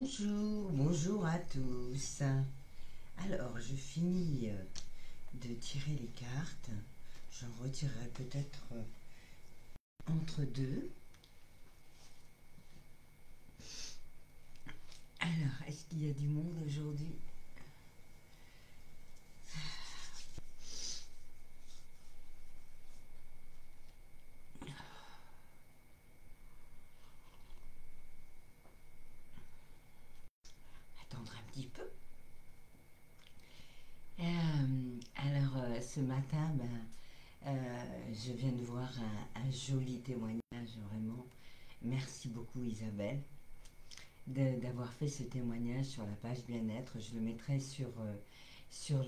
Bonjour, bonjour à tous. Alors, je finis de tirer les cartes. J'en retirerai peut-être entre deux. Alors, est-ce qu'il y a du monde aujourd'hui? Attendre un petit peu. Ce matin, je viens de voir un joli témoignage, vraiment. Merci beaucoup Isabelle d'avoir fait ce témoignage sur la page bien-être. Je le mettrai sur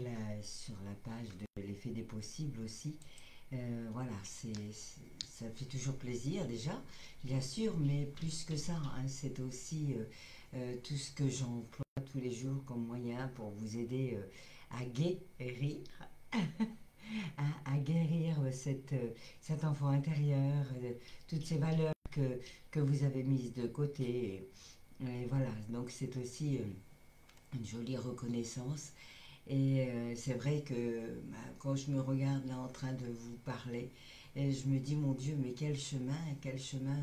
la page de l'effet des possibles aussi. Voilà, ça fait toujours plaisir déjà, bien sûr, mais plus que ça, hein, c'est aussi tout ce que j'emploie tous les jours comme moyen pour vous aider à guérir, à guérir cet enfant intérieur, toutes ces valeurs que vous avez mises de côté. Et voilà, donc c'est aussi une jolie reconnaissance. Et c'est vrai que quand je me regarde là en train de vous parler, et je me dis, mon Dieu, mais quel chemin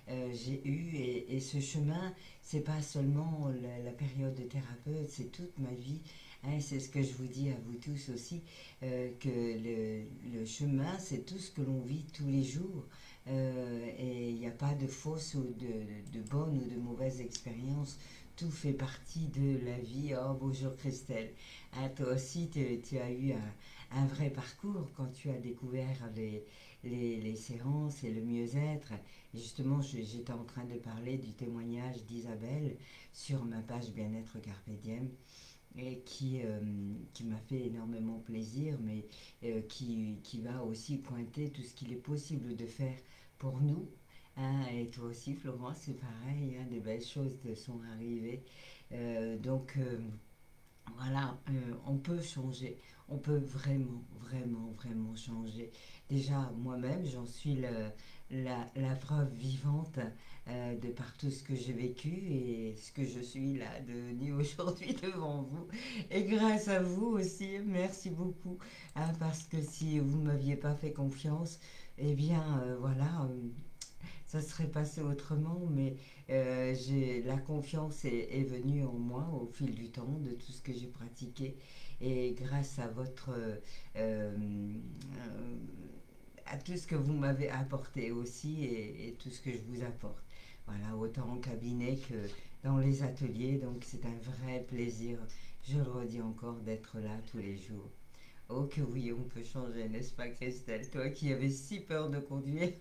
j'ai eu. Et ce chemin, c'est pas seulement la période de thérapeute, c'est toute ma vie. Hein, c'est ce que je vous dis à vous tous aussi, que le chemin, c'est tout ce que l'on vit tous les jours. Et il n'y a pas de fausses ou de bonnes ou de mauvaises expériences. Tout fait partie de la vie. Oh, bonjour Christelle. Ah, toi aussi, tu as eu un vrai parcours quand tu as découvert les séances et le mieux-être. Et justement, j'étais en train de parler du témoignage d'Isabelle sur ma page Bien-être Carpe Diem et qui m'a fait énormément plaisir, mais qui va aussi pointer tout ce qu'il est possible de faire pour nous. Hein, et toi aussi, Florence, c'est pareil, hein, des belles choses te sont arrivées. Donc, voilà, on peut changer, on peut vraiment, vraiment, vraiment changer. Déjà, moi-même, j'en suis la preuve vivante de par tout ce que j'ai vécu et ce que je suis là devenue aujourd'hui devant vous. Et grâce à vous aussi, merci beaucoup, hein, parce que si vous ne m'aviez pas fait confiance, eh bien, voilà, ça serait passé autrement, mais la confiance est venue en moi au fil du temps, de tout ce que j'ai pratiqué, et grâce à euh, à tout ce que vous m'avez apporté aussi, et tout ce que je vous apporte. Voilà, autant en cabinet que dans les ateliers, donc c'est un vrai plaisir, je le redis encore, d'être là tous les jours. Oh que oui, on peut changer, n'est-ce pas Christelle? Toi qui avais si peur de conduire.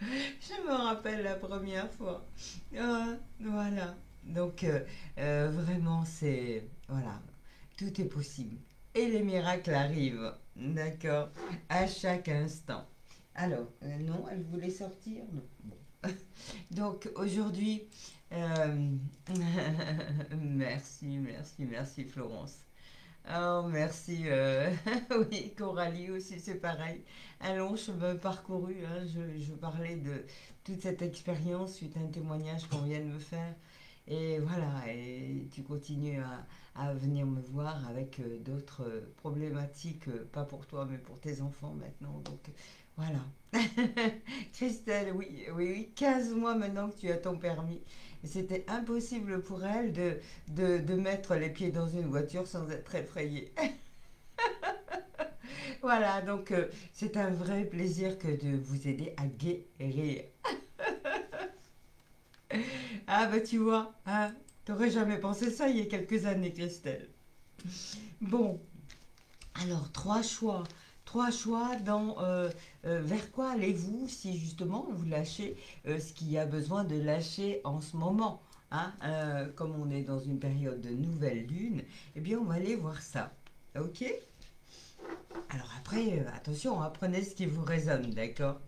Je me rappelle la première fois. Voilà. Donc, vraiment, c'est... Voilà. Tout est possible. Et les miracles arrivent. D'accord. À chaque instant. Alors, non, elle voulait sortir? Non. Bon. Donc, aujourd'hui... euh, merci, merci, merci Florence. Oh, merci. Oui, Coralie aussi, c'est pareil. Un long chemin parcouru. Hein, je parlais de toute cette expérience suite à un témoignage qu'on vient de me faire. Et voilà, et tu continues à venir me voir avec d'autres problématiques, pas pour toi, mais pour tes enfants maintenant. Donc voilà. Christelle, oui, oui, oui, 15 mois maintenant que tu as ton permis. C'était impossible pour elle de mettre les pieds dans une voiture sans être effrayée. Voilà, donc c'est un vrai plaisir que de vous aider à guérir. Ah bah tu vois, hein, t'aurais jamais pensé ça il y a quelques années, Christelle. Bon, alors trois choix dans vers quoi allez-vous si justement vous lâchez ce qu'il y a besoin de lâcher en ce moment. Hein, comme on est dans une période de nouvelle lune, eh bien on va aller voir ça. Ok? Alors après, attention, apprenez ce qui vous résonne, d'accord?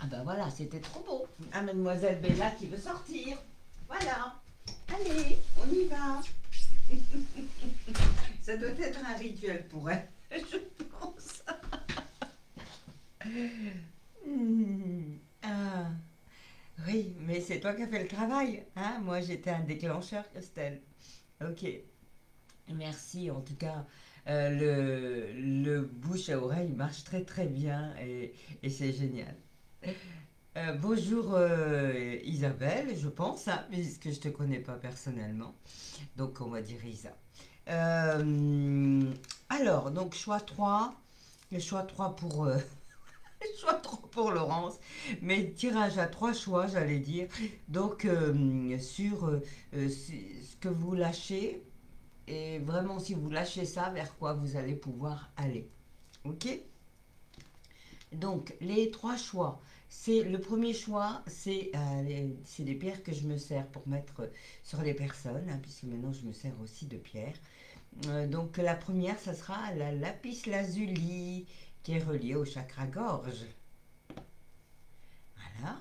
Ah ben voilà, c'était trop beau. Ah, mademoiselle Bella qui veut sortir. Voilà. Allez, on y va. Ça doit être un rituel pour elle, je pense. Hmm. Ah. mais c'est toi qui as fait le travail, hein? Moi, j'étais un déclencheur, Christelle. Ok. Merci, en tout cas, le bouche à oreille marche très très bien et c'est génial. Bonjour Isabelle, je pense, hein, puisque je te connais pas personnellement, donc on va dire Isa. Alors, donc choix 3, le choix 3 pour, choix 3 pour Laurence, mais tirage à 3 choix, j'allais dire, donc sur ce que vous lâchez, et vraiment si vous lâchez ça, vers quoi vous allez pouvoir aller. Ok? Donc, les 3 choix. C'est le premier choix, c'est des pierres que je me sers pour mettre sur les personnes, hein, puisque maintenant je me sers aussi de pierres. Donc la première, ça sera la lapis lazuli, qui est reliée au chakra gorge. Voilà.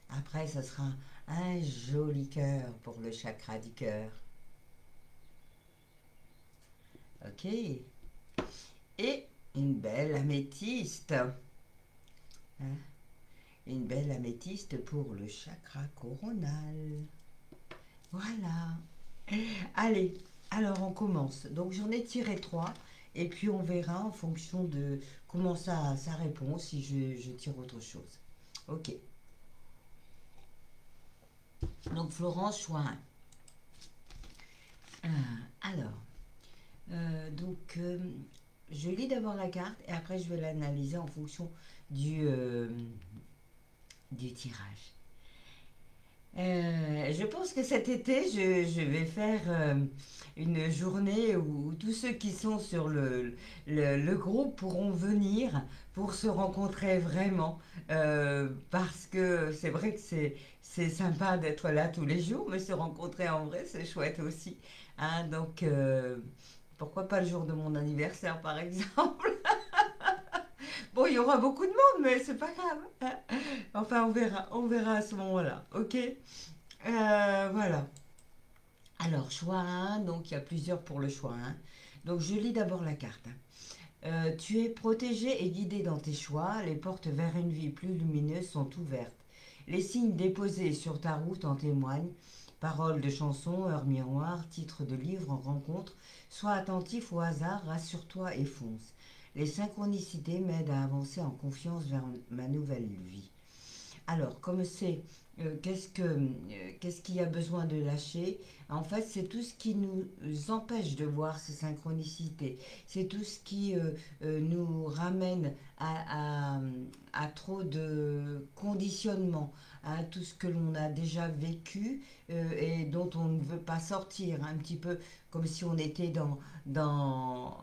Après, ça sera un joli cœur pour le chakra du cœur. Ok. Et une belle améthyste. Hein, une belle améthyste pour le chakra coronal. Voilà. Allez, alors on commence. Donc j'en ai tiré 3 et puis on verra en fonction de comment ça répond si je tire autre chose. Ok. Donc Florence, choix 1. Alors, donc je lis d'abord la carte et après je vais l'analyser en fonction du tirage. Je pense que cet été, je vais faire une journée où tous ceux qui sont sur le groupe pourront venir pour se rencontrer vraiment. Parce que c'est vrai que c'est sympa d'être là tous les jours, mais se rencontrer en vrai, c'est chouette aussi. Hein, donc, pourquoi pas le jour de mon anniversaire, par exemple? Bon, il y aura beaucoup de monde, mais c'est pas grave. Hein. Enfin, on verra à ce moment-là. Ok? Voilà. Alors, choix 1, donc il y a plusieurs pour le choix 1. Donc, je lis d'abord la carte. Tu es protégé et guidé dans tes choix. Les portes vers une vie plus lumineuse sont ouvertes. Les signes déposés sur ta route en témoignent. Paroles de chansons, heures miroirs, titres de livres en rencontre. Sois attentif au hasard, rassure-toi et fonce. Les synchronicités m'aident à avancer en confiance vers ma nouvelle vie. Alors, comme c'est qu'est-ce qu'il y a besoin de lâcher? En fait, c'est tout ce qui nous empêche de voir ces synchronicités. C'est tout ce qui nous ramène à trop de conditionnement, à tout ce que l'on a déjà vécu et dont on ne veut pas sortir. Un petit peu comme si on était dans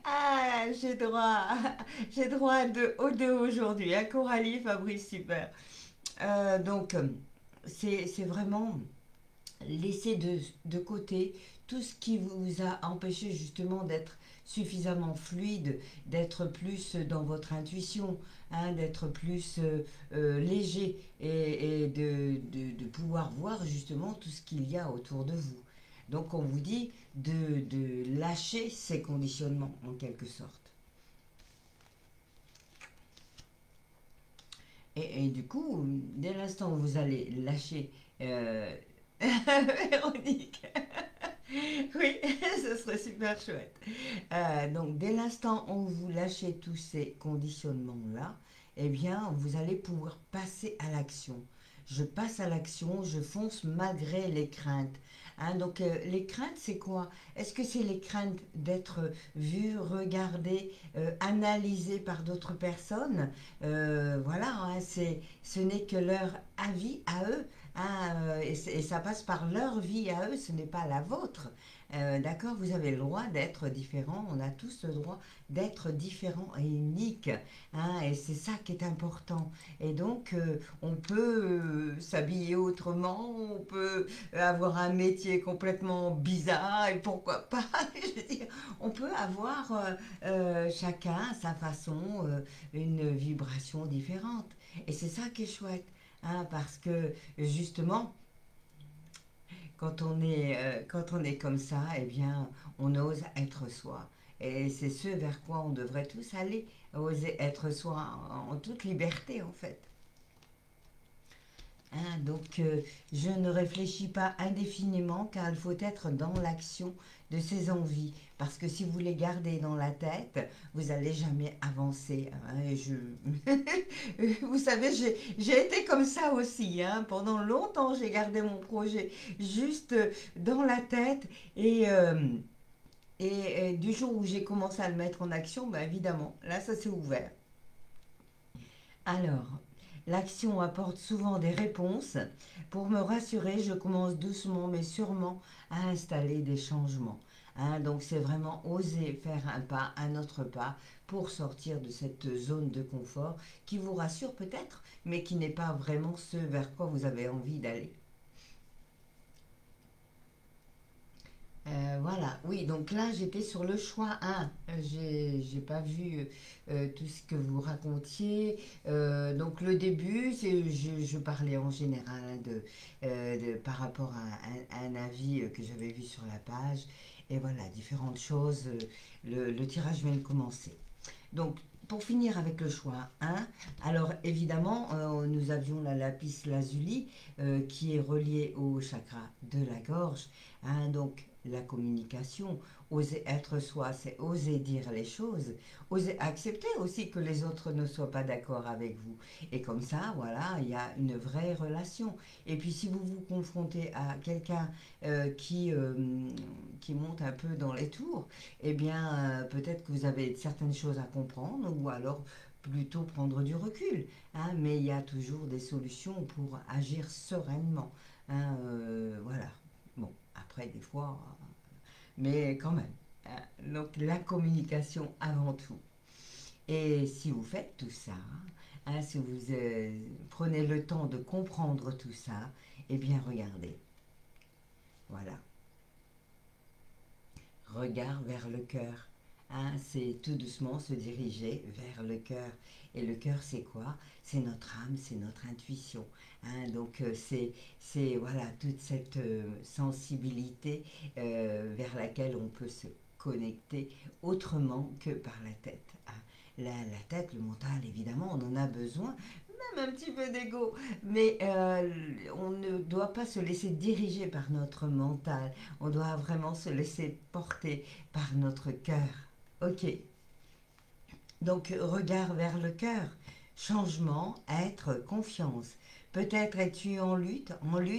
ah, j'ai droit aux deux aujourd'hui. Hein, Coralie, Fabrice, super. Donc, c'est vraiment laisser de côté tout ce qui vous a empêché justement d'être suffisamment fluide, d'être plus dans votre intuition, hein, d'être plus léger et de pouvoir voir justement tout ce qu'il y a autour de vous. Donc on vous dit de lâcher ces conditionnements en quelque sorte. Et du coup, dès l'instant où vous allez lâcher Véronique, oui, ce serait super chouette. Donc, dès l'instant où vous lâchez tous ces conditionnements-là, eh bien, vous allez pouvoir passer à l'action. Je passe à l'action, je fonce malgré les craintes. Hein, donc, les craintes, c'est quoi? Est-ce que c'est les craintes d'être vu, regardé, analysé par d'autres personnes? Voilà, hein, ce n'est que leur avis à eux. Hein, et ça passe par leur vie à eux, ce n'est pas la vôtre. D'accord, vous avez le droit d'être différent, on a tous le droit d'être différent et unique, hein, et c'est ça qui est important. Et donc, on peut s'habiller autrement, on peut avoir un métier complètement bizarre, et pourquoi pas, je veux dire, on peut avoir chacun à sa façon une vibration différente. Et c'est ça qui est chouette, hein, parce que justement, quand on est comme ça, eh bien, on ose être soi. Et c'est ce vers quoi on devrait tous aller, oser être soi en toute liberté, en fait. Donc, je ne réfléchis pas indéfiniment car il faut être dans l'action de ses envies. Parce que si vous les gardez dans la tête, vous n'allez jamais avancer. Hein. Vous savez, j'ai été comme ça aussi. Hein. Pendant longtemps, j'ai gardé mon projet juste dans la tête. Et du jour où j'ai commencé à le mettre en action, ben évidemment, là, ça s'est ouvert. Alors, l'action apporte souvent des réponses. Pour me rassurer, je commence doucement mais sûrement à installer des changements. Hein, donc c'est vraiment oser faire un pas, un autre pas pour sortir de cette zone de confort qui vous rassure peut-être, mais qui n'est pas vraiment ce vers quoi vous avez envie d'aller. Voilà, oui, donc là j'étais sur le choix 1. J'ai pas vu tout ce que vous racontiez. Donc le début, je parlais en général hein, par rapport à un avis que j'avais vu sur la page. Et voilà, différentes choses. Le tirage vient de commencer. Donc, pour finir avec le choix 1, alors évidemment, nous avions la lapis lazuli qui est reliée au chakra de la gorge. Hein, donc, la communication, oser être soi, c'est oser dire les choses, oser accepter aussi que les autres ne soient pas d'accord avec vous. Et comme ça, voilà, il y a une vraie relation. Et puis, si vous vous confrontez à quelqu'un qui monte un peu dans les tours, eh bien, peut-être que vous avez certaines choses à comprendre ou alors plutôt prendre du recul. Hein, mais il y a toujours des solutions pour agir sereinement. Hein, voilà. Bon, après, des fois, mais quand même. Hein, donc, la communication avant tout. Et si vous faites tout ça, hein, si vous prenez le temps de comprendre tout ça, eh bien, regardez. Voilà. Regard vers le cœur. Hein, c'est tout doucement se diriger vers le cœur. Et le cœur, c'est quoi? C'est notre âme, c'est notre intuition. Hein, donc, c'est voilà, toute cette sensibilité vers laquelle on peut se connecter autrement que par la tête. Hein. La tête, le mental, évidemment, on en a besoin, même un petit peu d'ego, mais on ne doit pas se laisser diriger par notre mental, on doit vraiment se laisser porter par notre cœur. Ok, donc regard vers le cœur, changement, être, confiance. Peut-être es-tu en lutte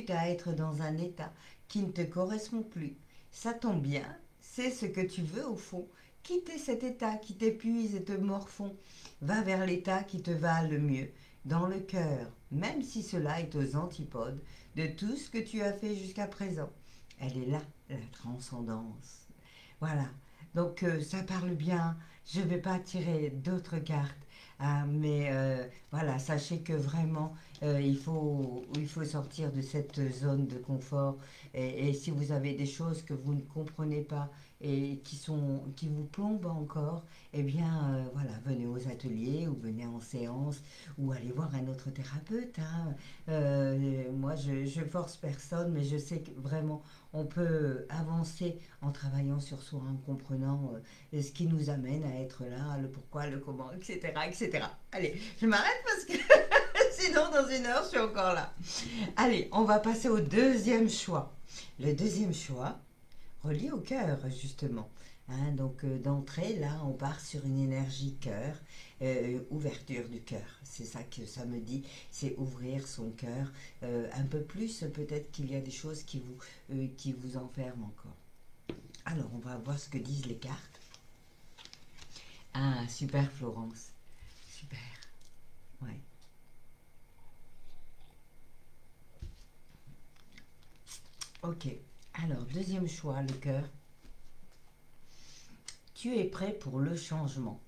à être dans un état qui ne te correspond plus. Ça tombe bien, c'est ce que tu veux au fond. Quitter cet état qui t'épuise et te morfond. Va vers l'état qui te va le mieux, dans le cœur, même si cela est aux antipodes de tout ce que tu as fait jusqu'à présent. Elle est là, la transcendance. Voilà, donc ça parle bien. Je ne vais pas tirer d'autres cartes, hein, mais voilà, sachez que vraiment, il faut sortir de cette zone de confort. Et si vous avez des choses que vous ne comprenez pas et qui vous plombent encore, eh bien, voilà, venez aux ateliers ou venez en séance ou allez voir un autre thérapeute. Hein. Moi, je force personne, mais je sais que vraiment, on peut avancer en travaillant sur soi, en comprenant ce qui nous amène à être là, le pourquoi, le comment, etc. etc. Allez, je m'arrête parce que sinon dans une heure je suis encore là. Allez, on va passer au deuxième choix. Le deuxième choix, relié au cœur justement. Hein, donc d'entrée, là, on part sur une énergie cœur, ouverture du cœur. C'est ça que ça me dit, c'est ouvrir son cœur un peu plus. Peut-être qu'il y a des choses qui vous enferment encore. Alors, on va voir ce que disent les cartes. Ah, super Florence, super. Ouais. Ok. Alors, deuxième choix, le cœur. Tu es prêt pour le changement,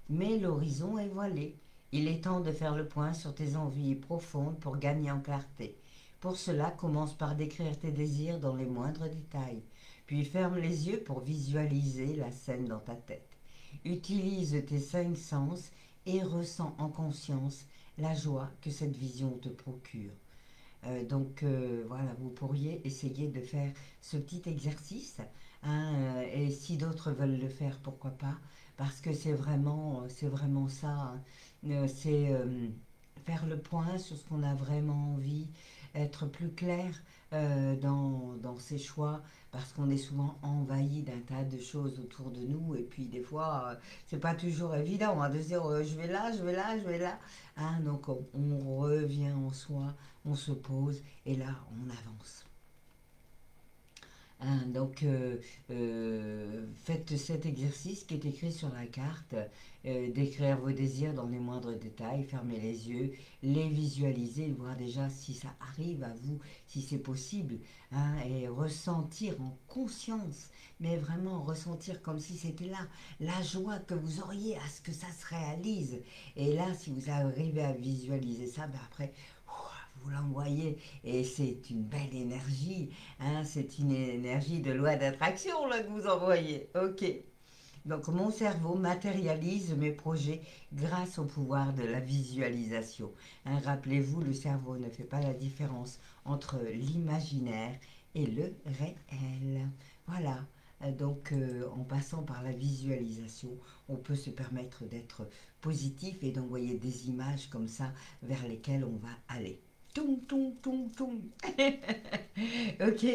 mais l'horizon est voilé. Il est temps de faire le point sur tes envies profondes pour gagner en clarté. Pour cela, commence par décrire tes désirs dans les moindres détails, puis ferme les yeux pour visualiser la scène dans ta tête. Utilise tes cinq sens et ressens en conscience la joie que cette vision te procure. Voilà, vous pourriez essayer de faire ce petit exercice. Hein, et si d'autres veulent le faire, pourquoi pas? Parce que c'est vraiment ça. Hein. C'est faire le point sur ce qu'on a vraiment envie, être plus clair dans ses choix, parce qu'on est souvent envahi d'un tas de choses autour de nous, et puis des fois, c'est pas toujours évident hein, de se dire je vais là, je vais là, je vais là. Hein, donc on revient en soi, on se pose, et là, on avance. Hein, donc, faites cet exercice qui est écrit sur la carte, d'écrire vos désirs dans les moindres détails, fermez les yeux, les visualiser, voir déjà si ça arrive à vous, si c'est possible, hein, et ressentir en conscience, mais vraiment ressentir comme si c'était là, la joie que vous auriez à ce que ça se réalise. Et là, si vous arrivez à visualiser ça, ben après, vous l'envoyez et c'est une belle énergie. Hein, c'est une énergie de loi d'attraction là que vous envoyez. Ok. Donc mon cerveau matérialise mes projets grâce au pouvoir de la visualisation. Hein, rappelez-vous, le cerveau ne fait pas la différence entre l'imaginaire et le réel. Voilà. Donc en passant par la visualisation, on peut se permettre d'être positif et d'envoyer des images comme ça vers lesquelles on va aller. Toum, toum, toum, toum. Ok.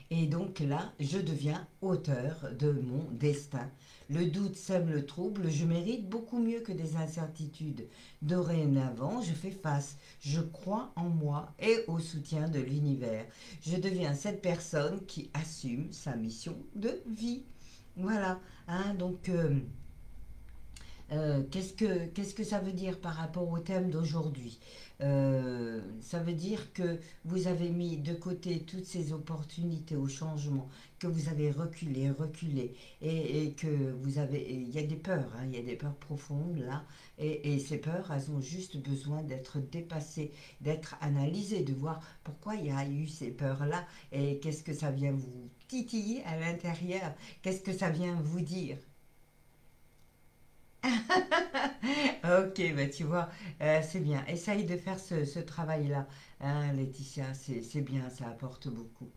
Et donc là, je deviens auteur de mon destin. Le doute sème le trouble, je mérite beaucoup mieux que des incertitudes. Dorénavant, je fais face, je crois en moi et au soutien de l'univers. Je deviens cette personne qui assume sa mission de vie. Voilà, hein, donc qu'est-ce que ça veut dire par rapport au thème d'aujourd'hui? Ça veut dire que vous avez mis de côté toutes ces opportunités au changement, que vous avez reculé, reculé, et que vous avez, il y a des peurs, hein, il y a des peurs profondes là, et ces peurs, elles ont juste besoin d'être dépassées, d'être analysées, de voir pourquoi il y a eu ces peurs-là, et qu'est-ce que ça vient vous titiller à l'intérieur, qu'est-ce que ça vient vous dire. Ok, bah tu vois, c'est bien. Essaye de faire ce travail-là, hein, Laetitia, c'est bien, ça apporte beaucoup.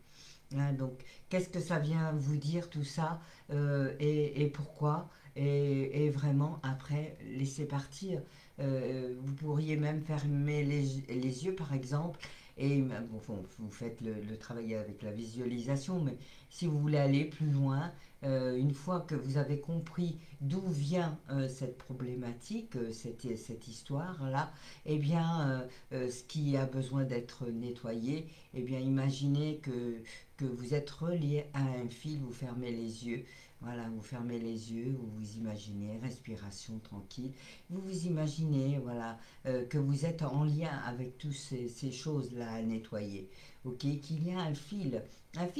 Hein, donc, qu'est-ce que ça vient vous dire tout ça et pourquoi et vraiment, après, laisser partir. Vous pourriez même fermer les yeux, par exemple, et bon, vous faites le travail avec la visualisation, mais si vous voulez aller plus loin, une fois que vous avez compris d'où vient cette problématique, cette histoire-là, eh bien, ce qui a besoin d'être nettoyé, eh bien, imaginez que vous êtes relié à un fil, vous fermez les yeux. Voilà, vous fermez les yeux, vous vous imaginez, respiration tranquille. Vous vous imaginez, voilà, que vous êtes en lien avec toutes ces choses-là à nettoyer. Ok, qu'il y a un fil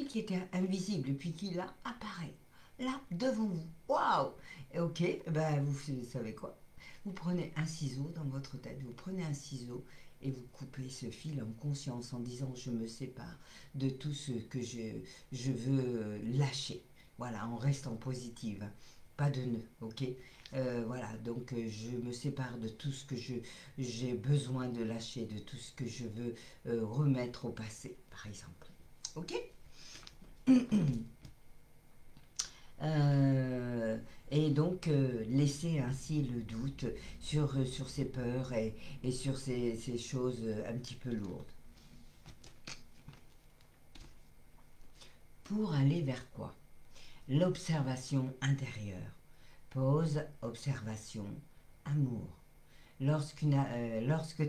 qui était invisible et puis qui là apparaît, là devant vous. Waouh! Ok, ben vous savez quoi? Vous prenez un ciseau dans votre tête, vous prenez un ciseau et vous coupez ce fil en conscience en disant je me sépare de tout ce que je veux lâcher. Voilà, en restant positive. Pas de nœud, ok. Voilà, donc je me sépare de tout ce que j'ai besoin de lâcher, de tout ce que je veux remettre au passé, par exemple. Ok. Euh, et donc laisser ainsi le doute sur ces peurs et sur ces choses un petit peu lourdes. Pour aller vers quoi? L'observation intérieure. Pause, observation, amour. Lorsque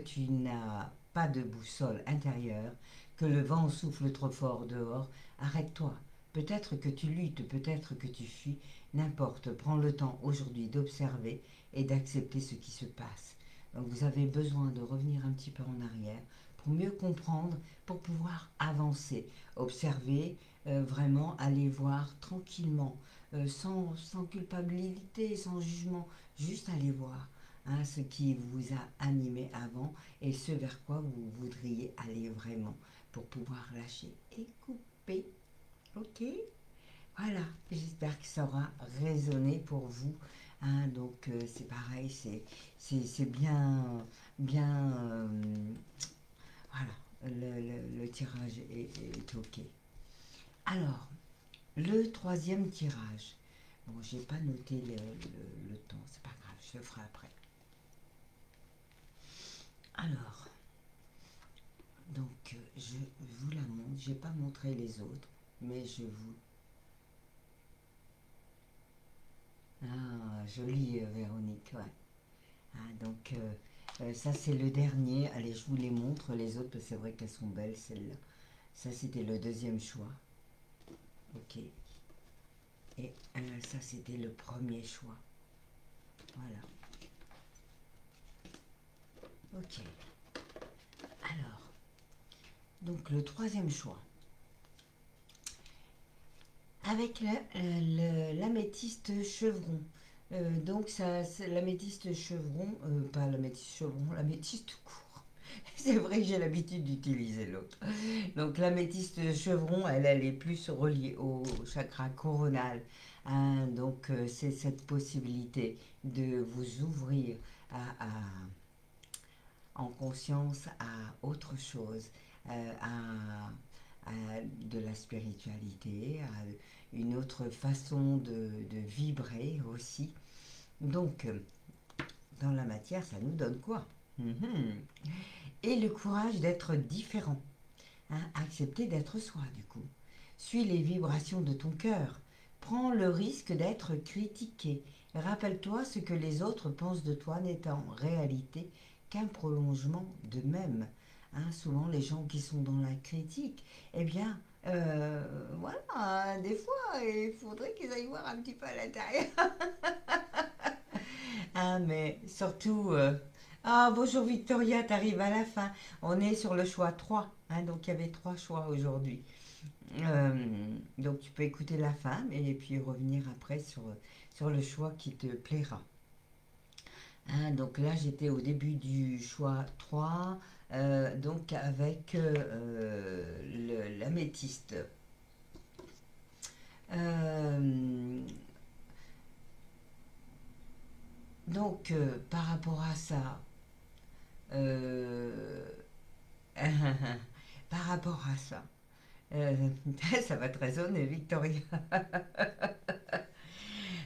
tu n'as pas de boussole intérieure, que le vent souffle trop fort dehors, arrête-toi. Peut-être que tu luttes, peut-être que tu fuis, n'importe. Prends le temps aujourd'hui d'observer et d'accepter ce qui se passe. Donc vous avez besoin de revenir un petit peu en arrière pour mieux comprendre, pour pouvoir avancer. Observer, vraiment aller voir tranquillement, sans culpabilité, sans jugement, juste aller voir, hein, ce qui vous a animé avant et ce vers quoi vous voudriez aller vraiment pour pouvoir lâcher et couper. Ok. Voilà, j'espère que ça aura résonné pour vous. Hein, donc c'est pareil, c'est bien, voilà, le tirage est ok. Alors, le troisième tirage. Bon, j'ai pas noté le temps, c'est pas grave, je le ferai après. Alors, donc, je vous la montre. Je n'ai pas montré les autres, mais je vous... Ah, jolie Véronique, ouais. Ah, donc, ça c'est le dernier. Allez, je vous les montre, les autres, parce que c'est vrai qu'elles sont belles, celles-là. Ça, c'était le deuxième choix. Ok. Et ça, c'était le premier choix. Voilà. Ok. Alors, donc le troisième choix. Avec l'améthyste chevron. Donc, ça, l'améthyste chevron, pas l'améthyste chevron, l'améthyste tout court. C'est vrai que j'ai l'habitude d'utiliser l'autre. Donc, l'améthyste chevron, elle est plus reliée au chakra coronal. Hein, donc, c'est cette possibilité de vous ouvrir en conscience à autre chose, à de la spiritualité, à une autre façon de vibrer aussi. Donc, dans la matière, ça nous donne quoi? Et le courage d'être différent. Hein, accepter d'être soi, du coup. Suis les vibrations de ton cœur. Prends le risque d'être critiqué. Rappelle-toi ce que les autres pensent de toi n'est en réalité qu'un prolongement d'eux-mêmes. Hein, souvent, les gens qui sont dans la critique, eh bien, voilà, des fois, il faudrait qu'ils aillent voir un petit peu à l'intérieur. Hein, mais surtout, ah, bonjour Victoria, t'arrives à la fin. On est sur le choix 3. Hein, donc il y avait 3 choix aujourd'hui. Donc tu peux écouter la fin et puis revenir après sur le choix qui te plaira. Hein, donc là, j'étais au début du choix 3, donc avec l'améthyste. Euh, donc, par rapport à ça, euh, par rapport à ça, euh, ça va te résonner, Victoria.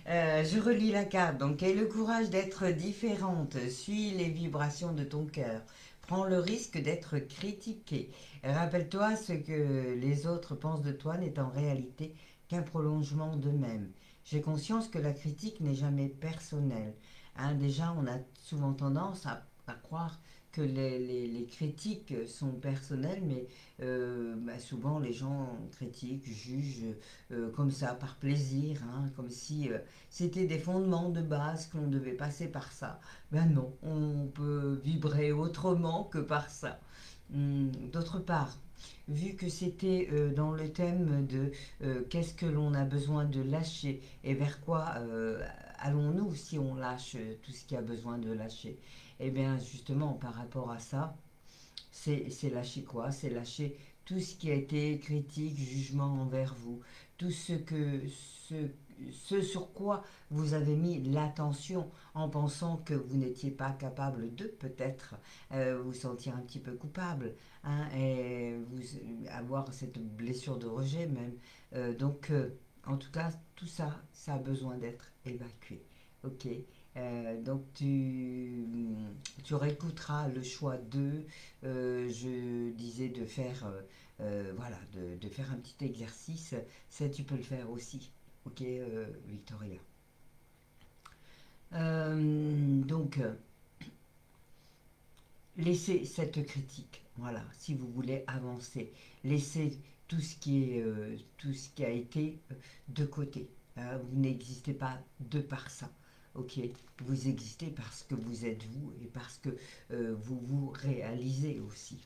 Je relis la carte. Donc, aie le courage d'être différente. Suis les vibrations de ton cœur. Prends le risque d'être critiqué. Rappelle-toi ce que les autres pensent de toi n'est en réalité qu'un prolongement d'eux-mêmes. J'ai conscience que la critique n'est jamais personnelle. Hein, déjà, on a souvent tendance à croire que les critiques sont personnelles, mais bah, souvent les gens critiquent, jugent comme ça, par plaisir, hein, comme si c'était des fondements de base, qu'on devait passer par ça. Ben non, on peut vibrer autrement que par ça. D'autre part, vu que c'était dans le thème de qu'est-ce que l'on a besoin de lâcher et vers quoi allons-nous si on lâche tout ce qui a besoin de lâcher, eh bien justement par rapport à ça, c'est lâcher quoi? C'est lâcher tout ce qui a été critique, jugement envers vous, tout ce, ce sur quoi vous avez mis l'attention en pensant que vous n'étiez pas capable de peut-être vous sentir un petit peu coupable, hein, et avoir cette blessure de rejet même. En tout cas, tout ça, ça a besoin d'être évacué. Ok. Donc tu réécouteras le choix 2. Je disais de faire, voilà, de faire un petit exercice. Ça, tu peux le faire aussi. Ok, Victoria. Donc, laissez cette critique. Voilà, si vous voulez avancer, laissez tout ce qui a été de côté. Hein, vous n'existez pas de par ça. Ok, vous existez parce que vous êtes vous et parce que vous vous réalisez aussi.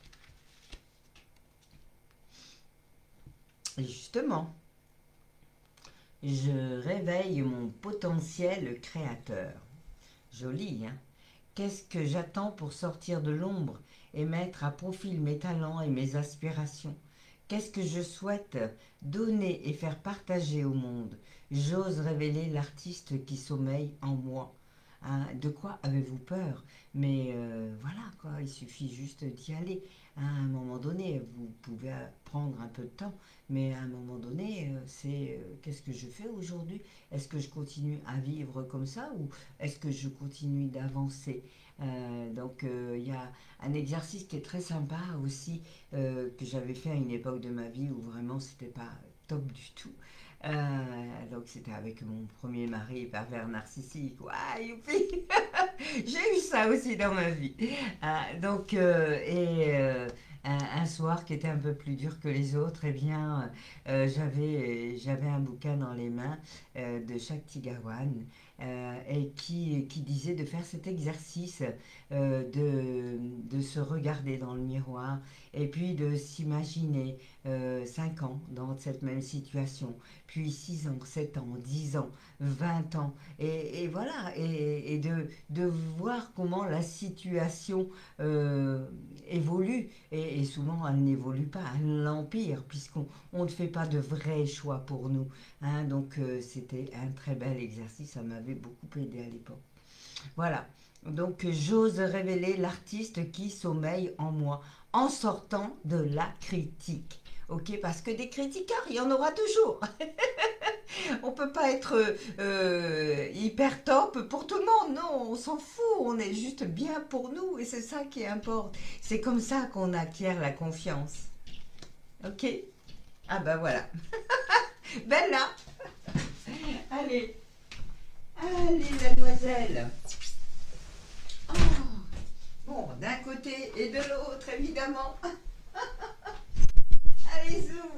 Et justement, je réveille mon potentiel créateur. Joli, hein? Qu'est-ce que j'attends pour sortir de l'ombre et mettre à profit mes talents et mes aspirations? Qu'est-ce que je souhaite donner et faire partager au monde? J'ose révéler l'artiste qui sommeille en moi. Hein, de quoi avez-vous peur? Mais voilà, quoi, il suffit juste d'y aller. À un moment donné, vous pouvez prendre un peu de temps, mais à un moment donné, c'est qu'est-ce que je fais aujourd'hui? Est-ce que je continue à vivre comme ça ou est-ce que je continue d'avancer? Donc il y a un exercice qui est très sympa aussi, que j'avais fait à une époque de ma vie où vraiment c'était pas top du tout. Donc c'était avec mon premier mari pervers narcissique. Ouais, youpi. J'ai eu ça aussi dans ma vie. Donc, un soir qui était un peu plus dur que les autres, eh bien, j'avais un bouquin dans les mains de Shakti Gawain et qui disait de faire cet exercice de se regarder dans le miroir et puis de s'imaginer 5 ans dans cette même situation, puis 6 ans, 7 ans, 10 ans, 20 ans, et voilà, et de voir comment la situation évolue, et souvent elle n'évolue pas, elle l'empire, puisqu'on ne fait pas de vrais choix pour nous. Hein, donc c'était un très bel exercice, ça m'avait beaucoup aidé à l'époque. Voilà, donc j'ose révéler l'artiste qui sommeille en moi, en sortant de la critique. Ok, parce que des critiqueurs, il y en aura toujours. On peut pas être hyper top pour tout le monde, non, on s'en fout, on est juste bien pour nous et c'est ça qui importe. C'est comme ça qu'on acquiert la confiance. Ok. Ah ben voilà. Bella. Allez, allez mademoiselle. Oh. Bon, d'un côté et de l'autre, évidemment. Allez, zoom.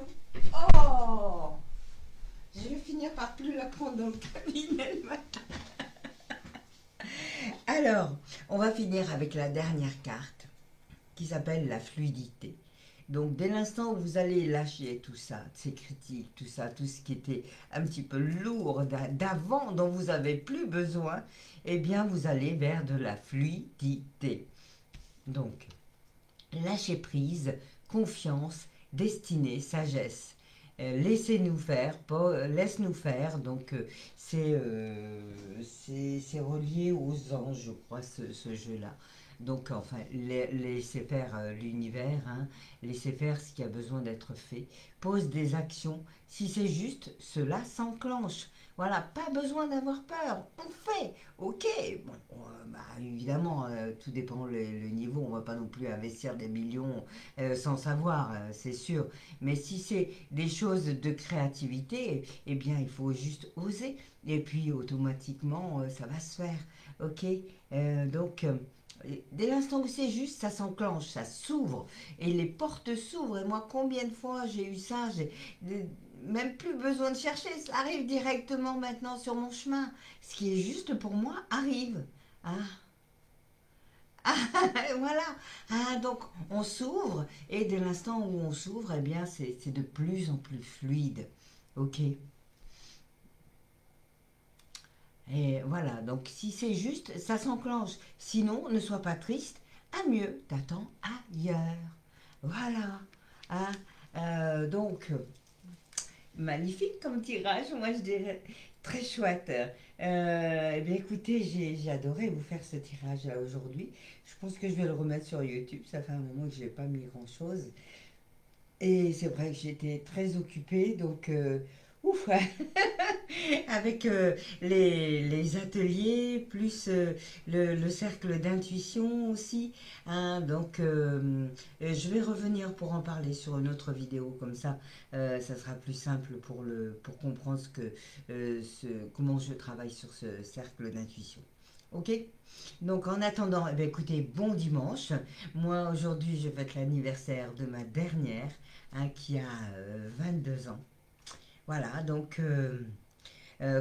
Oh. Je vais finir par plus la prendre dans le cabinet le matin. Alors, on va finir avec la dernière carte qui s'appelle la fluidité. Donc, dès l'instant où vous allez lâcher tout ça, ces critiques, tout ça, tout ce qui était un petit peu lourd d'avant, dont vous n'avez plus besoin, eh bien, vous allez vers de la fluidité. Donc, lâcher prise, confiance, destinée, sagesse. Laissez-nous faire, laisse-nous faire, donc c'est relié aux anges, je crois, ce jeu-là. Donc, enfin, laissez faire l'univers, hein, laissez faire ce qui a besoin d'être fait. Pose des actions. Si c'est juste, cela s'enclenche. Voilà, pas besoin d'avoir peur. On fait. Ok. Bon, bah, évidemment, tout dépend le niveau. On va pas non plus investir des millions sans savoir, c'est sûr. Mais si c'est des choses de créativité, eh bien, il faut juste oser. Et puis, automatiquement, ça va se faire. Ok. Donc. Dès l'instant où c'est juste, ça s'enclenche, ça s'ouvre. Et les portes s'ouvrent. Et moi, combien de fois j'ai eu ça, j'ai même plus besoin de chercher. Ça arrive directement maintenant sur mon chemin. Ce qui est juste pour moi arrive. Ah, voilà. Ah, donc, on s'ouvre. Et dès l'instant où on s'ouvre, eh bien, c'est de plus en plus fluide. Ok. Et voilà, donc si c'est juste, ça s'enclenche. Sinon, ne sois pas triste, à mieux, t'attends ailleurs. Voilà. Hein. Donc, magnifique comme tirage, moi je dirais. Très chouette. Eh bien écoutez, j'ai adoré vous faire ce tirage-là aujourd'hui. Je pense que je vais le remettre sur YouTube. Ça fait un moment que je n'ai pas mis grand-chose. Et c'est vrai que j'étais très occupée, donc ouf, avec les ateliers, plus le cercle d'intuition aussi. Hein, donc je vais revenir pour en parler sur une autre vidéo, comme ça sera plus simple pour comprendre comment je travaille sur ce cercle d'intuition. Ok. Donc en attendant, eh bien, écoutez, bon dimanche. Moi aujourd'hui je fête l'anniversaire de ma dernière, hein, qui a 22 ans. Voilà, donc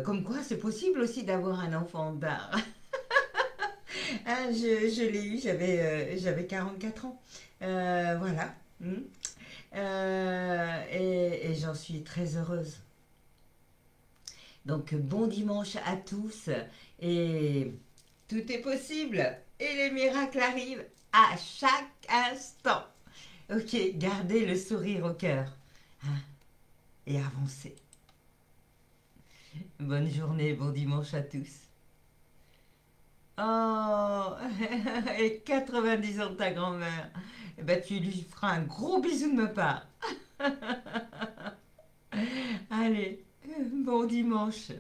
comme quoi c'est possible aussi d'avoir un enfant d'art. Hein, je l'ai eu, j'avais 44 ans. Voilà. Et j'en suis très heureuse. Donc bon dimanche à tous et tout est possible et les miracles arrivent à chaque instant. Ok, gardez le sourire au cœur, hein, et avancez. Bonne journée, bon dimanche à tous. Oh, et 90 ans de ta grand-mère. Eh ben, tu lui feras un gros bisou de ma part. Allez, bon dimanche.